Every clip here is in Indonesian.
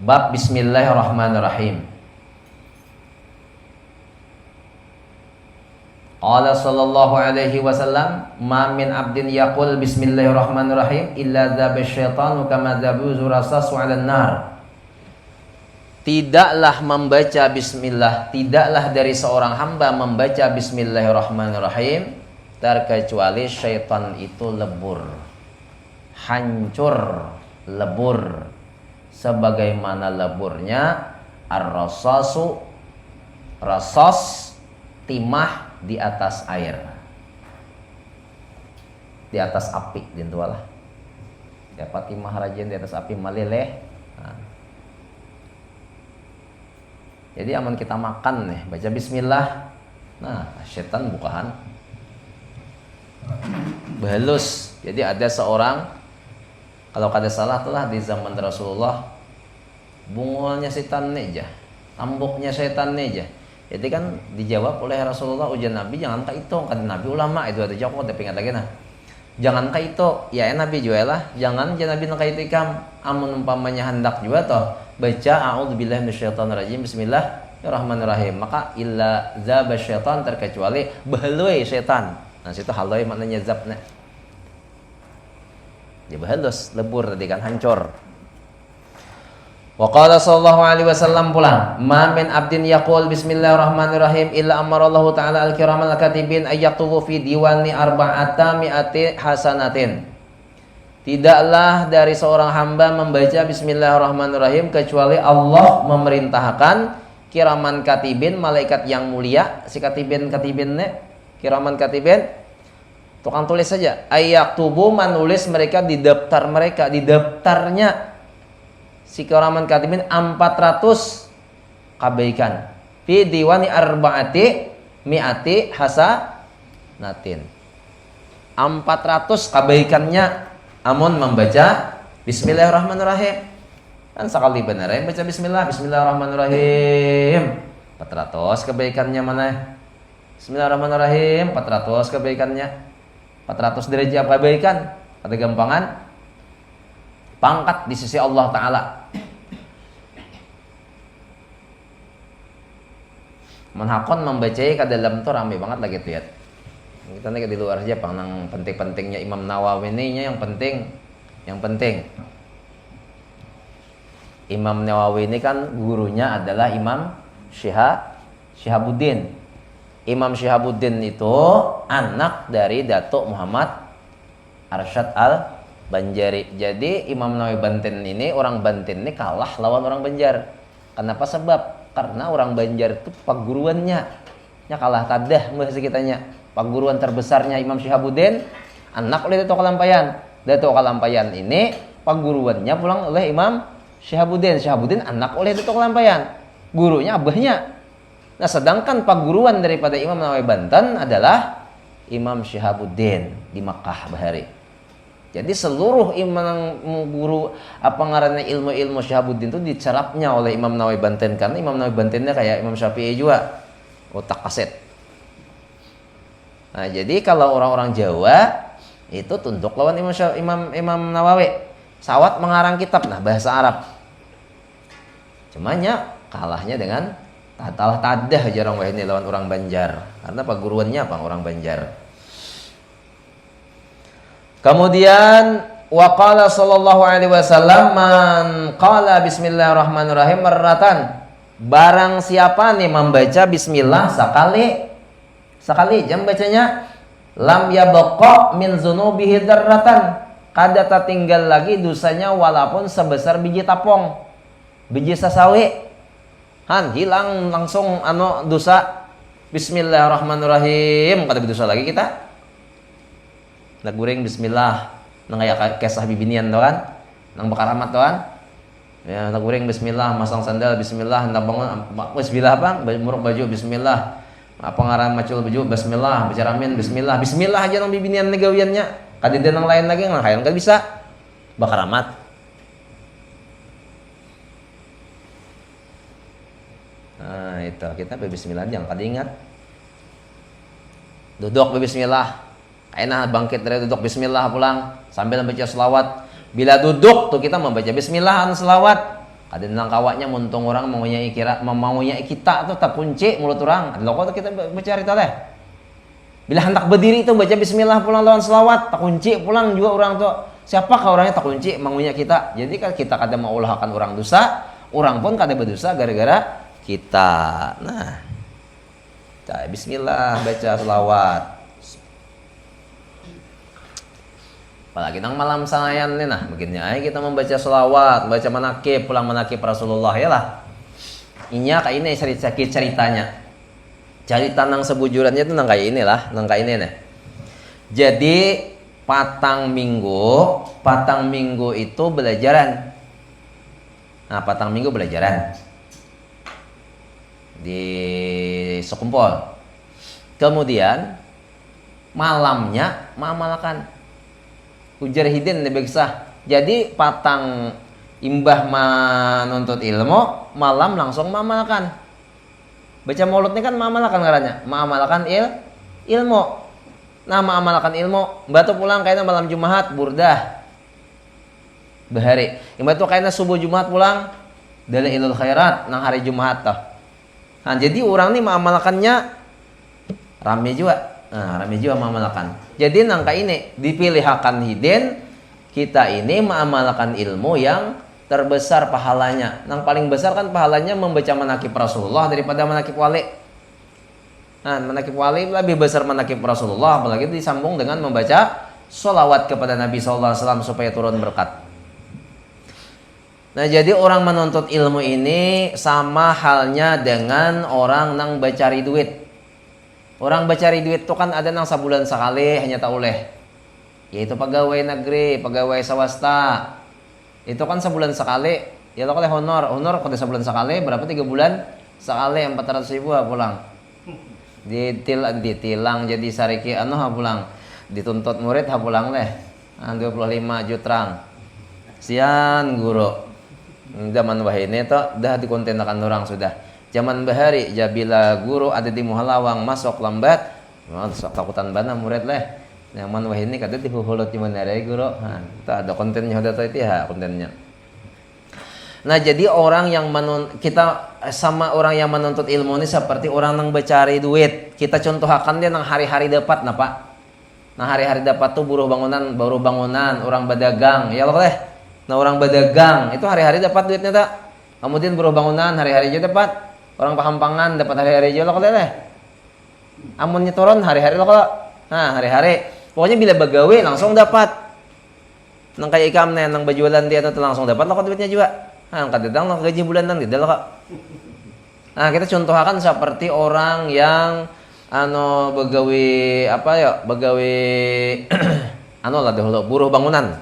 Bab Bismillahirrahmanirrahim. Qala sallallahu alaihi wasallam, "Ma min abdin yaqul bismillahirrahmanirrahim illa dzaba syaitanu kama dzabuzu rasasu 'alan nar." Tidaklah membaca bismillah, tidaklah dari seorang hamba membaca bismillahirrahmanirrahim terkecuali syaitan itu lebur, hancur, lebur sebagaimana leburnya ar-rasasu, rasas, timah di atas air, di atas api, dintualah. Dapat timah rajin di atas api maleleh. Nah. Jadi aman kita makan nih, baca bismillah. Nah, setan bukaan bahalus. Jadi ada seorang, kalau kada salah telah di zaman Rasulullah, bungolnya setan nih aja, tambuknya setan nih aja. Jadi kan dijawab oleh Rasulullah, ujian Nabi jangan ka itu, kan Nabi ulama itu ada jawab, tapi ingat lagi nah. Jangan ka itu, ya Nabi juga lah, jangan Nabi ka itu ikam, amun umpamanya hendak juga toh baca a'udzubillahi minasyaitonirrajim bismillahirrahmanirrahim, maka illa dzaba syaitan, terkecuali bahalui setan. Nah situ haloi maknanya zabna. Dia bahalus, lebur tadi kan, hancur. Wa qala sallallahu alaihi wasallam pula, "Ma min abdin yaqul bismillahirrahmanirrahim illa amarallahu ta'ala al-kiramal katibin ayyaktubu fi diwani arba'ata mi'ati hasanatin." Tidaklah dari seorang hamba membaca bismillahirrahmanirrahim kecuali Allah memerintahkan kiraman katibin, malaikat yang mulia, si katibin kiraman katibin, tukang tulis saja, ayyaktubu, menulis mereka di daftar mereka, di daftarnya si kiraman katibin 400 kebaikan. Fi diwani arba'ati mi'ati hasanatin. 400 kebaikannya amun membaca bismillahirrahmanirrahim. Kan sekali benar ya baca bismillahirrahmanirrahim. 400 kebaikannya mana? Bismillahirrahmanirrahim, 400 kebaikannya. 400 derajat kebaikan. Ada gampangan pangkat di sisi Allah Ta'ala. Menhakon membacanya ke dalam tuh rame banget lagi tuh ya. Kita nih di luar aja pang penting-pentingnya Imam Nawawi ini yang penting. Imam Nawawi ini kan gurunya adalah Imam Syihabuddin. Imam Syihabuddin itu anak dari Datuk Muhammad Arsyad Al-Banjari. Jadi Imam Nawawi Banten ini, orang Banten ini kalah lawan orang Banjar. Kenapa? Sebab karena orang Banjar itu paguruannya nya kalah tadah bahasa kitanya. Paguruan terbesarnya Imam Syihabuddin anak oleh Datuk Kalampayan. Datuk Kalampayan ini paguruannya pulang oleh Imam Syihabuddin. Syihabuddin anak oleh Datuk Kalampayan. Gurunya abahnya. Nah, sedangkan paguruan daripada Imam Nawawi Banten adalah Imam Syihabuddin di Makkah Bahari. Jadi seluruh imam guru apa ngarannya ilmu-ilmu Syihabuddin itu dicerapnya oleh Imam Nawawi Banten, karena Imam Nawawi Bantennya kayak Imam Syafi'i juga, otak kaset. Nah, jadi kalau orang-orang Jawa itu tunduk lawan Imam Nawawi. Sawat mengarang kitab nah bahasa Arab. Cumanya kalahnya dengan tadah jarang wah ini lawan orang Banjar, karena paguruannya apa orang Banjar. Kemudian waqala sallallahu alaihi wasallam, man qala bismillahirrahmanirrahim marratan, barang siapa nih membaca bismillah sekali jam bacanya, lam yabqa min dzunubihi dzarratan, kada tertinggal lagi dosanya walaupun sebesar biji tapong, biji sasawi, hilang langsung dosa. Bismillahirrahmanirrahim, kada berdosa lagi kita. Nak goreng bismillah, nang kayak kisah bibinian doh kan, nang bakar amat doh kan. Ya, nak goreng bismillah, masang sandal bismillah, hendak bangun bismillah apa? Muruk baju bismillah. Apa ngaran macul baju bismillah, baca amin bismillah. Bismillah aja nang bibinian negawiannya. Kadide nang lain lagi nang hayang enggak bisa. Bakar amat. Nah, itu kita bismillah jangan kada ingat. Duduk bismillah. Enak bangkit dari duduk bismillah pulang sambil membaca selawat. Bila duduk tuh kita membaca bismillah selawat. Ada nang kawaknya muntung orang maunya kita tuh tak kunci mulut orang. Ada kok kita bercerita teh. Bila hendak berdiri itu baca bismillah pulang lawan selawat, tak kunci pulang juga orang tuh. Siapakah orangnya tak kunci maunya kita. Jadi kan kita kada mau ulahkan orang dosa, orang pun kada berdosa gara-gara kita. Nah, bismillah baca selawat. Apalagi nang malam sayan nih nah, begini aja kita membaca selawat, baca manakib, pulang manakib Rasulullah ya lah. Inya kayak ini ceritanya. Cerita nang sebujurannya itu nang kayak inilah, nang kayak ini nih. Jadi patang minggu itu belajaran. Nah, patang minggu belajaran di sekumpul. Kemudian malamnya mamalakan. Ujar hidin dibeksa. Jadi patang imbah menuntut ilmu, malam langsung mamalkan. Baca maulud ini kan mamalkan ngarannya. Mamalkan ilmu. Nah, mamalkan ilmu. Batu pulang kayaknya malam Jumat burdah. Bahari. Imbah tuh kayaknya subuh Jumat pulang dari ilul khairat nang hari Jumat toh. Nah, jadi orang nih mamalkannya rame juga. Nah, rame juga mengamalkan. Jadi nangka ini dipilihkan hidden kita ini mengamalkan ilmu yang terbesar pahalanya. Nang paling besar kan pahalanya membaca manakib Rasulullah daripada manakib wali. Nah, manakib wali lebih besar manakib Rasulullah, apalagi disambung dengan membaca sholawat kepada Nabi SAW supaya turun berkat. Nah, jadi orang menuntut ilmu ini sama halnya dengan orang nang bacari duit. Orang bacari duit itu kan ada nang sebulan sekali hanya tak oleh. Yaitu pegawai negeri, pegawai swasta. Itu kan sebulan sekali. Ya lo kalau honor kalau sebulan sekali berapa 3 bulan sekali 400.000 pulang. Ditilang jadi sariki pulang. Dituntut murid pulang leh. 25 jutrang. Sian guru. Zaman wahini tuh dah dikontenakan orang sudah. Zaman bahari jabila guru ada di muhalawang masuk lambat takutan bana murid leh zaman wah ini kata dihuhulut di mana guru tak ada kontennya udah tahu itu ya kontennya. Nah, jadi orang yang kita sama orang yang menuntut ilmu ini seperti orang yang mencari duit. Kita contohkan dia nang hari-hari dapat napa. Nah, hari-hari dapat tuh baru bangunan orang badagang ya loh leh. Nah, orang badagang itu hari-hari dapat duitnya tak. Kemudian baru bangunan hari-hari aja dapat. Orang paham pangan dapat hari-hari aja lo kalau deh. Amunnya turun hari-hari lo kalau. Nah, hari-hari. Pokoknya bila begawe langsung dapat. Nang kayak ikam nih, nang berjualan dia tuh langsung dapat lo duitnya juga. Nah, kadang lo gaji bulanan tidak lo kok. Nah, kita contohkan seperti orang yang begawe begawe lah dahulu buruh bangunan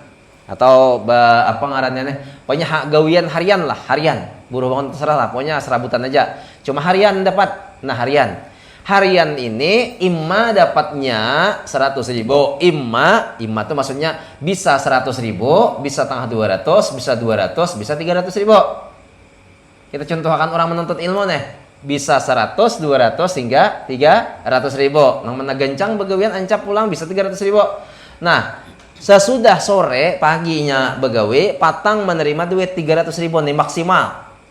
atau apa ngarannya nih. Pokoknya gawian harian lah, harian. Buruh bangun terserah lah, pokoknya serabutan aja. Cuma harian dapat. Nah, harian ini imma dapatnya 100.000. Imma itu maksudnya bisa 100.000, bisa tengah 200, bisa 200, bisa 300.000. Kita contohkan orang menuntut ilmu nih, bisa 100, 200 hingga 300.000. Nang menegancang begawian ancap pulang bisa 300.000. Nah, sesudah sore paginya begawe patang menerima duit 300.000 nih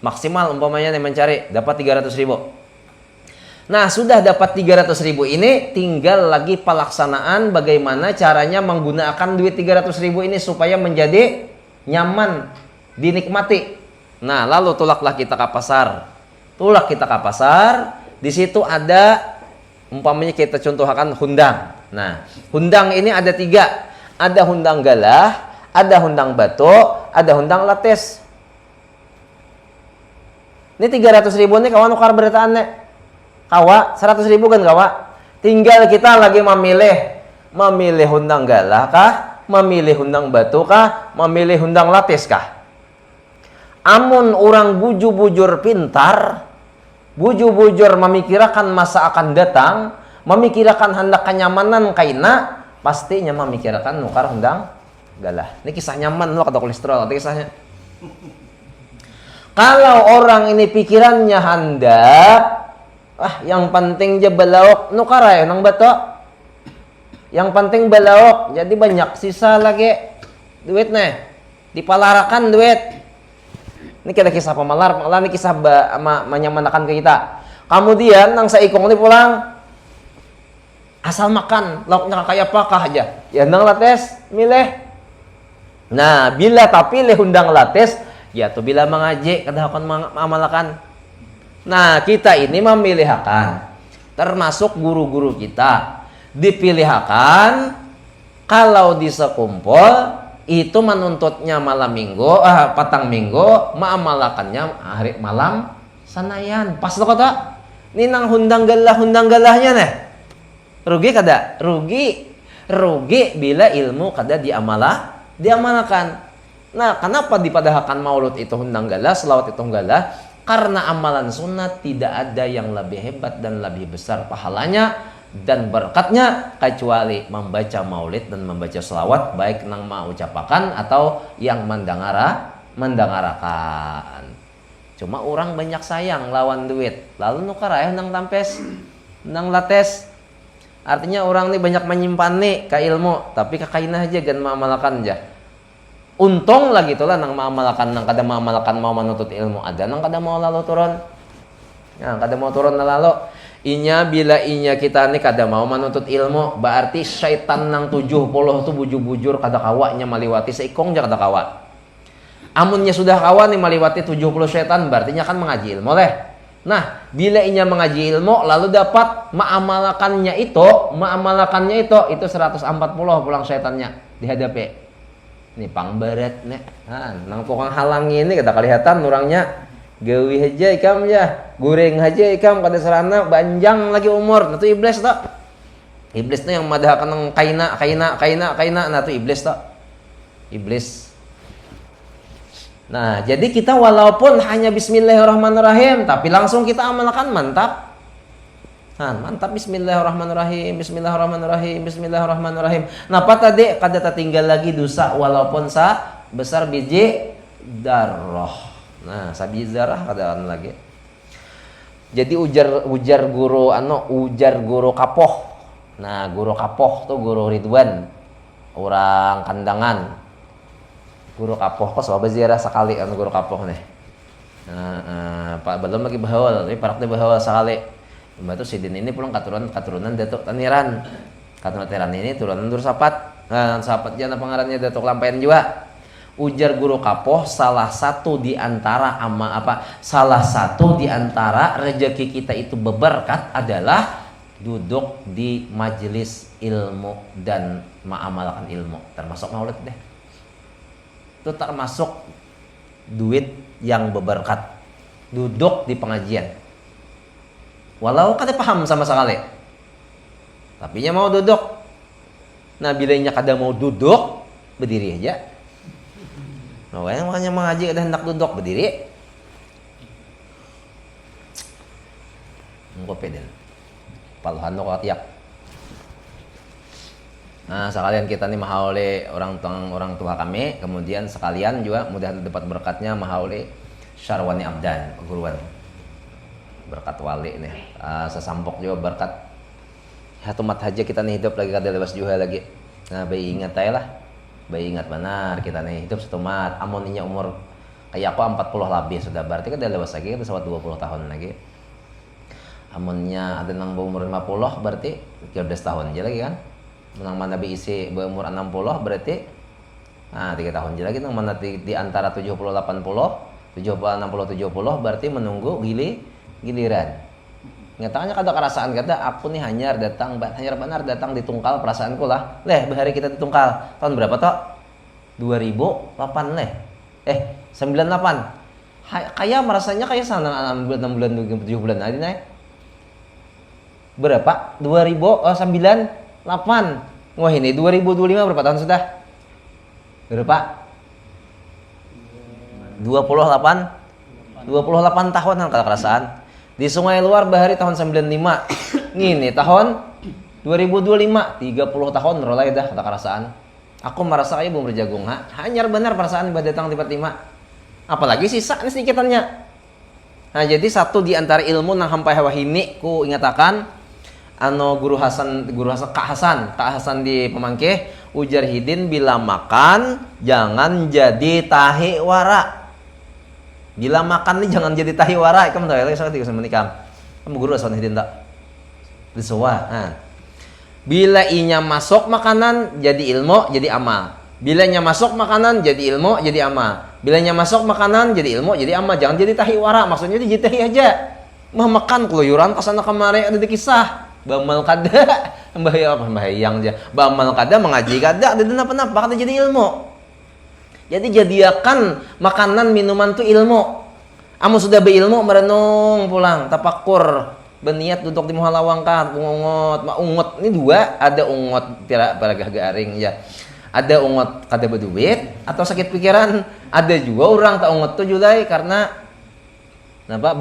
maksimal umpamanya nih mencari dapat 300.000. Nah, sudah dapat 300.000 ini tinggal lagi pelaksanaan bagaimana caranya menggunakan duit 300.000 ini supaya menjadi nyaman dinikmati. Nah, lalu tulaklah kita ke pasar. Di situ ada umpamanya kita contohkan hundang. Nah, hundang ini ada 3. Ada hundang galah, ada hundang batu, ada hundang lates. Ini 300.000 nih kawan ukar beritaan nih. Kawa 100.000 kan kawa. Tinggal kita lagi memilih hundang galah kah, memilih hundang batu kah, memilih hundang lates kah. Amun orang bujur-bujur pintar, bujur-bujur memikirkan masa akan datang, memikirkan hendak kenyamanan kaina, pastinya memikirkan nukar hundang galah. Ini kisah nyaman lo kata kolesterol, itu kisahnya. Kalau orang ini pikirannya hendak, yang penting je belaok nukar ya nang bato. Yang penting belaok, jadi banyak sisa lagi duit nih. Dipalarakan duit. Ini kita kisah pemalar ini kisah menyamanakan ke kita. Kemudian nang saikong ini pulang asal makan lauknya kayak apakah aja. Ya nang lates milih. Nah, bila tapi lehundang lates, ya tuh bila mengaji kadahakan mengamalkan. Nah, kita ini memilihkan, termasuk guru-guru kita dipilihkan kalau di sekumpul itu menuntutnya malam minggu, patang minggu, mengamalkannya hari malam sanayan. Pas lo kata, ini nang hundang galahnya nih. Rugi kada? Rugi bila ilmu kada diamalkan. Nah, kenapa dipadahkan maulud itu hundang galah, selawat itu galah? Karena amalan sunat tidak ada yang lebih hebat dan lebih besar pahalanya dan berkatnya kecuali membaca maulid dan membaca selawat, baik nang mengucapkan atau yang mendengarakan. Cuma orang banyak sayang lawan duit, lalu nukar ayah nang tampes, nang lates. Artinya orang ini banyak menyimpan nih ke ilmu, tapi kakainah aja gan mengamalkan aja. Untung lagi itulah nang mengamalkan, nang kada mengamalkan mau menuntut ilmu ada, nang kada mau lalu turun. Nah, kada mau turun lalu. Bila kita nih kada mau menuntut ilmu, berarti syaitan nang 70 tuh bujur-bujur kada kawanya maliwati seikong aja kada kawa. Amunnya sudah kawa nih maliwati 70 syaitan, berarti kan mengaji ilmu leh. Nah, bila inya mengaji ilmu lalu dapat mengamalkannya itu 140 pulang syaitannya dihadapi. Ini pangbarat nih. Nah, nang tukang halangi ini kita kelihatan orangnya gawi aja ikam ya, goreng aja ikam kada serana banjang lagi umur. Nah, itu iblis tuh. Iblis tuh yang madahkan nang kaina. Nah, itu iblis tuh. Iblis. Nah, jadi kita walaupun hanya bismillahirrahmanirrahim, tapi langsung kita amalkan mantap. Nah, mantap bismillahirrahmanirrahim. Napa tadi kada tinggal lagi dosa walaupun besar biji darah. Nah, sabiji darah kada lagi. Jadi ujar guru kapoh. Nah, guru kapoh tuh guru Ridwan. Orang kandangan. Guru kapoh kok sobat ziarah sekali kan guru kapoh nih. Pak belum lagi bahawal, tapi paraknya bahawal sekali. Mbak tuh sidin ini pulang keturunan Datuk Taniran. Taniran ini turunan Dur Sapat. Nah, sapat jana pengarannya Datuk Lampayan juga. Ujar guru kapoh salah satu di antara rezeki kita itu berberkat adalah duduk di majelis ilmu dan mengamalkan ilmu, termasuk maulid deh. Itu termasuk duit yang berberkat, duduk di pengajian walau kada paham sama sekali tapi nya mau duduk. Nah, bila nya kada mau duduk berdiri aja. Nah, makanya mengaji kada hendak duduk berdiri. Ngopi den paluhan no katiak. Nah, sekalian kita nih mahauli orang tua kami, kemudian sekalian juga mudah dapat berkatnya mahauli Syarwani Abdan, guruan. Berkat wali nih. Sesampok juga berkat. Hatumat haja kita nih hidup lagi kada lewas juga lagi. Nah, bayi ingat aja lah. Bayi ingat benar kita nih hidup setumat. Amoninya umur kayak aku 40 lebih sudah, berarti kada lewas lagi kita sawat 20 tahun lagi. Amunnya ada nang umur 50 berarti 13 tahun aja lagi kan. Menang mana isi berumur 60 berarti 3 tahun aja lagi. Nang mana di antara 70 80 60 70 berarti menunggu giliran. Nyatanya kada kerasaan kata aku nih hanyar benar datang ditungkal perasaanku lah. Bahari kita ditungkal tahun berapa toh? 2008 98. Kayak merasanya kayak sana 6 bulan 7 bulan tadi naik. Berapa? 98. Wah, ini 2025 berapa tahun sudah? Berapa? 28 tahun kan kerasaan. Di Sungai Luar bahari tahun 95. Ngini tahun 2025, 30 tahun rolai dah kata kerasaan. Aku merasa kayak belum berjagung hanyar benar perasaan ibadah datang tiba-tiba. Apalagi sisa nih sedikitannya. Nah, jadi satu di antara ilmu nang hampai hawa ini ku ingatakan guru Hasan Kak Hasan di Pemangkeh ujar hidin bila makan jangan jadi tahi wara. Bila makan nih jangan jadi tahi wara. Kamu tahu lagi soal tiga menikam. Kamu guru asal nih tidak. Disuah. Bila inya masuk makanan jadi ilmu jadi amal. Bilanya masuk makanan jadi ilmu jadi amal. Bilanya masuk makanan jadi ilmu jadi amal. Jangan jadi tahi wara. Maksudnya jadi tahi aja. Mah makan keluyuran kesana kemari ada di kisah. Bamal kada bahayang aja. Bamal kada mengaji kada ada kenapa kada jadi ilmu. Jadi jadiakan makanan minuman tuh ilmu. Amu sudah berilmu merenung pulang tapakur berniat duduk di muhalawangkat ungot ungot ini dua ada ungot tidak pada garing ya. Ada ungot kada berduit atau sakit pikiran. Ada juga orang tak ungot tuh julai karena kenapa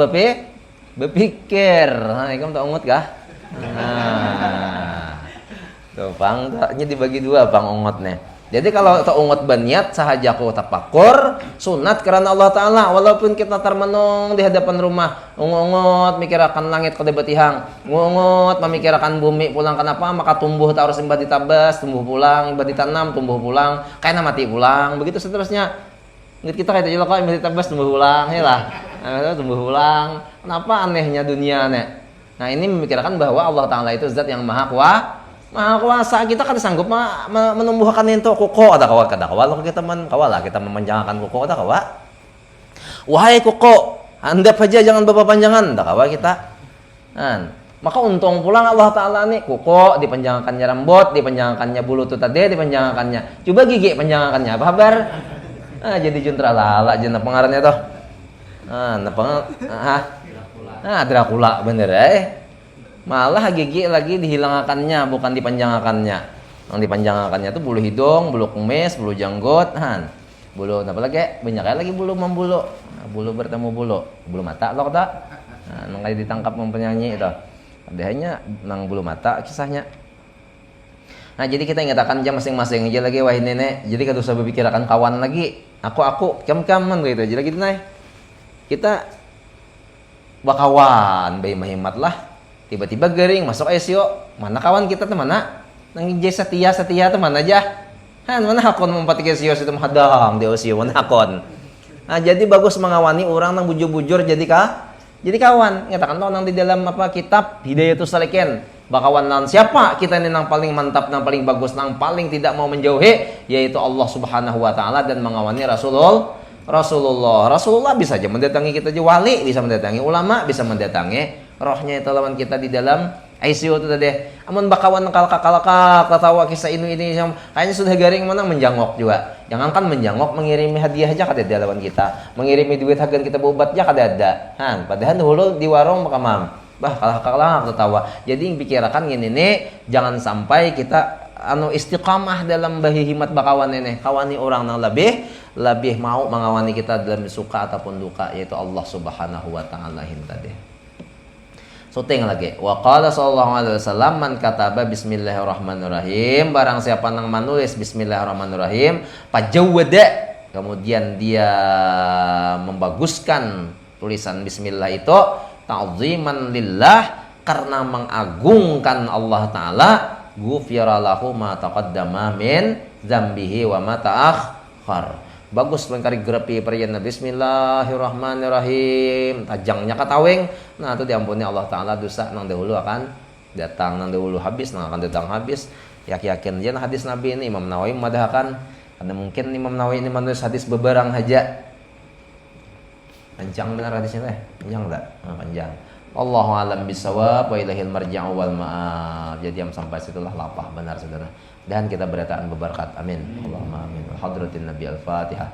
berpikir. Nah, kamu tak ungot kah? Tuh pang taknya dibagi dua pang ungotnya. Jadi kalau tak ungot berniat sahaja aku tapakur sunat karena Allah Ta'ala walaupun kita termenung di hadapan rumah ungot mikirakan langit kada betihang ungot memikirkan bumi pulang kenapa maka tumbuh tak harus imbah ditabas tumbuh pulang imbah ditanam tumbuh pulang kayaknya mati pulang begitu seterusnya kita kayak juga kalau imbah ditabas tumbuh pulang ya lah tumbuh pulang kenapa anehnya dunia nih. Nah ini memikirkan bahwa Allah Ta'ala itu zat yang maha kuasa. Kita kan sanggup menumbuhkan itu kuko ada kawa kalau kita kawala kita memanjangkan kuko ada kawa. Wahai kuko, handap aja jangan berpanjangan ada kawa kita. Maka untung pulang Allah Ta'ala nih kuko dipanjangkannya rambut, dipanjangkannya bulu tuh tadi, dipanjangkannya. Coba gigi panjangkannya apa kabar? Jadi juntra lala jenah pengarannya tuh. Dracula bener malah gigi lagi dihilangkannya bukan dipanjangkannya. Yang dipanjangkannya tuh bulu hidung, bulu kumis, bulu janggut, bulu apa lagi? Banyak lagi bulu membulu. Bulu bertemu bulu mata lo kata. Nang kali ditangkap penyanyi itu. Ada hanya nang bulu mata kisahnya. Nah, jadi kita ingatkan aja masing-masing aja lagi wah nenek. Jadi kada usah berpikirkan kawan lagi. Aku kaman gitu aja lagi naik. Kita bakawan bayi mahimat lah tiba-tiba garing masuk ICU mana kawan kita tuh mana nang setia tuh mana aja mana hakon mempat ICU itu menghadang di ICU mana hakon. Nah jadi bagus mengawani orang nang bujur-bujur jadi kawan ngatakan tuh nang di dalam kitab Hidayatus Salikin bakawan nang siapa kita ini nang paling mantap nang paling bagus nang paling tidak mau menjauhi yaitu Allah Subhanahu wa taala dan mengawani Rasulullah bisa aja mendatangi kita aja wali, bisa mendatangi ulama, bisa mendatangi rohnya itu lawan kita di dalam ICU itu tadi. Amun bakawan kalak ketawa kisah ini kayaknya sudah garing mana menjangok juga. Jangankan menjangok mengirimi hadiah aja kada ada lawan kita. Mengirimi duit agar kita berobat aja kada ada. Padahal dulu di warung makamam. Kalak ketawa. Jadi yang pikirkan gini nih, jangan sampai kita istiqamah dalam bahihimat bakawan ini kawani orang yang lebih mau mengawani kita dalam suka ataupun duka yaitu Allah Subhanahu wa taala tadi. Suting lagi. Wa qala sallallahu alaihi wasallam man kataba bismillahirrahmanirrahim barang siapa yang menulis bismillahirrahmanirrahim fajawwada kemudian dia membaguskan tulisan bismillah itu ta'ziman lillah karena mengagungkan Allah taala ghufira lahu ma taqaddama min dzambihi wa ma ta'akhkhar. Bagus lengkari grepi periana bismillahirrahmanirrahim tajangnya kataweng nah itu diampuni Allah Ta'ala dosa nang dahulu akan datang nang dahulu habis nang akan datang habis yakin aja hadis Nabi ini Imam Nawawi memadahkan karena mungkin Imam Nawawi ini menulis hadis beberang aja panjang benar hadisnya panjang enggak? Panjang Allahu a'lam bisawab wa ilahil marja'u wal ma'ab. Jadi yang sampai situlah lapah benar saudara. Dan kita berataan berberkat. Amin. Allahumma amin. Hadratin Nabi Al-Fatihah.